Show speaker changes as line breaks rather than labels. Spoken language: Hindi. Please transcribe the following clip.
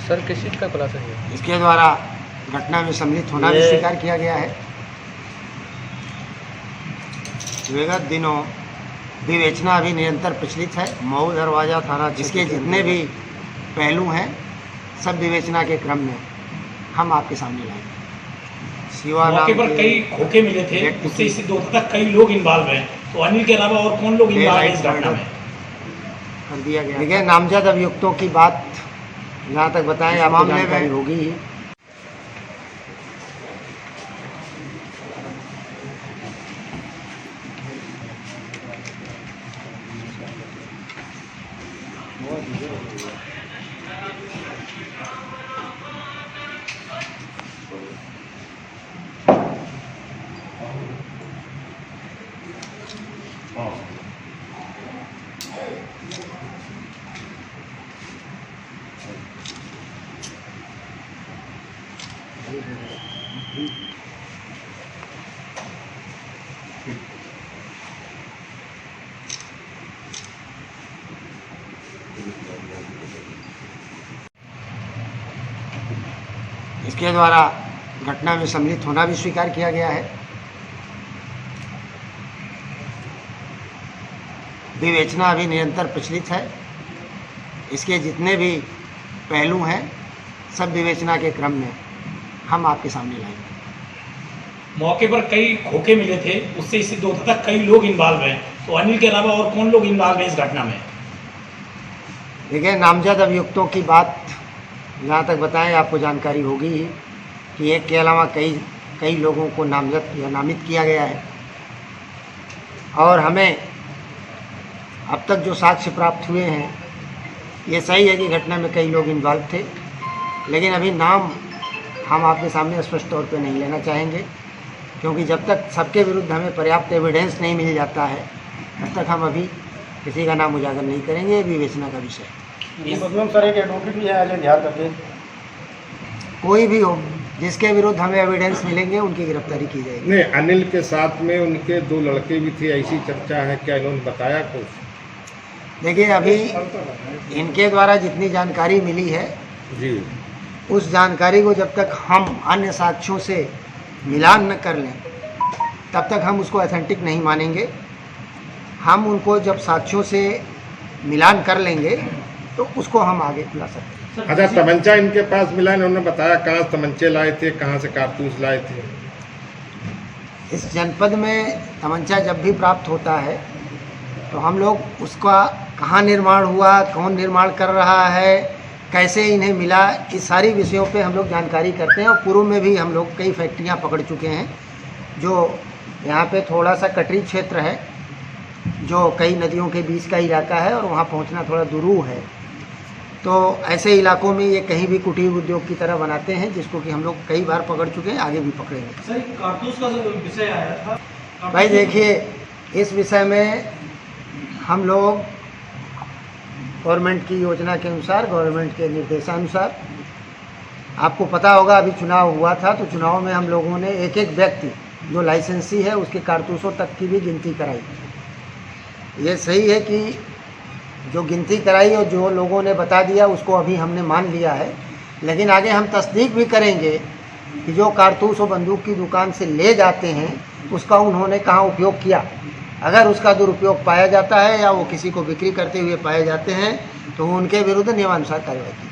सर किस चीज़ का खुलासा है?
इसके द्वारा घटना में सम्मिलित होना भी स्वीकार किया गया है। विगत दिनों विवेचना अभी निरंतर प्रचलित है। मऊ दरवाजा थाना जिसके जितने भी पहलू हैं सब विवेचना के क्रम में हम आपके सामने लाएंगे। शिवा
मौके पर कई खोखे मिले थे, उससे सिद्ध होता था कई लोग इन्वॉल्व हैं। तो अनिल के अलावा और कौन लोग इन्वॉल्व हैं इस घटना में?
कर दिया गया। देखिए, नामजद अभियुक्तों की बात जहाँ तक बताएं मामले में होगी ही। इसके द्वारा घटना में सम्मिलित होना भी स्वीकार किया गया है। विवेचना अभी निरंतर प्रचलित है। इसके जितने भी पहलू हैं सब विवेचना के क्रम में हम आपके सामने लाएंगे।
मौके पर कई खोखे मिले थे, उससे सिद्ध होता था कई लोग इन्वॉल्व हैं। तो अनिल के अलावा और कौन लोग इन्वॉल्व हैं इस घटना में?
देखिए, नामजद अभियुक्तों की बात जहाँ तक बताएं आपको जानकारी होगी ही कि एक के अलावा कई लोगों को नामजद या नामित किया गया है। और हमें अब तक जो साक्ष्य प्राप्त हुए हैं ये सही है कि घटना में कई लोग इन्वॉल्व थे, लेकिन अभी नाम हम आपके सामने स्पष्ट तौर पे नहीं लेना चाहेंगे, क्योंकि जब तक सबके विरुद्ध हमें पर्याप्त एविडेंस नहीं मिल जाता है तब तक हम अभी किसी का नाम उजागर नहीं करेंगे। ये विवेचना का विषय है।
सर एक एडवोकेट भी है बिहार करके,
कोई भी हो जिसके विरुद्ध हमें एविडेंस मिलेंगे उनकी गिरफ्तारी की जाएगी।
नहीं, अनिल के साथ में उनके 2 लड़के भी थे, ऐसी चर्चा है, क्या इन्होंने बताया कुछ?
देखिए, अभी इनके द्वारा जितनी जानकारी मिली है
जी,
उस जानकारी को जब तक हम अन्य साक्ष्यों से मिलान न कर लें तब तक हम उसको ऑथेंटिक नहीं मानेंगे। हम उनको जब साक्ष्यों से मिलान कर लेंगे तो उसको हम आगे खुला सकते हैं।
अच्छा, तमंचा इनके पास मिला, इन्होंने बताया कहाँ तमंचे लाए थे, कहाँ से कारतूस लाए थे?
इस जनपद में तमंचा जब भी प्राप्त होता है तो हम लोग उसका कहाँ निर्माण हुआ, कौन निर्माण कर रहा है, कैसे इन्हें मिला, इस सारी विषयों पे हम लोग जानकारी करते हैं। और पूर्व में भी हम लोग कई फैक्ट्रियाँ पकड़ चुके हैं। जो यहाँ पे थोड़ा सा कटरी क्षेत्र है, जो कई नदियों के बीच का इलाका है और वहाँ पहुँचना थोड़ा दुरूह है, तो ऐसे इलाकों में ये कहीं भी कुटीर उद्योग की तरह बनाते हैं, जिसको कि हम लोग कई बार पकड़ चुके हैं, आगे भी पकड़ेंगे।
सर कारतूस का जो विषय आया था,
भाई देखिए, इस विषय में हम लोग गवर्नमेंट की योजना के अनुसार, गवर्नमेंट के निर्देशानुसार, आपको पता होगा अभी चुनाव हुआ था तो चुनाव में हम लोगों ने एक एक व्यक्ति जो लाइसेंसी है उसके कारतूसों तक की भी गिनती कराई। ये सही है कि जो गिनती कराई और जो लोगों ने बता दिया उसको अभी हमने मान लिया है, लेकिन आगे हम तस्दीक भी करेंगे कि जो कारतूस और बंदूक की दुकान से ले जाते हैं उसका उन्होंने कहाँ उपयोग किया। अगर उसका दुरुपयोग पाया जाता है या वो किसी को बिक्री करते हुए पाए जाते हैं तो उनके विरुद्ध नियमानुसार कार्रवाई की।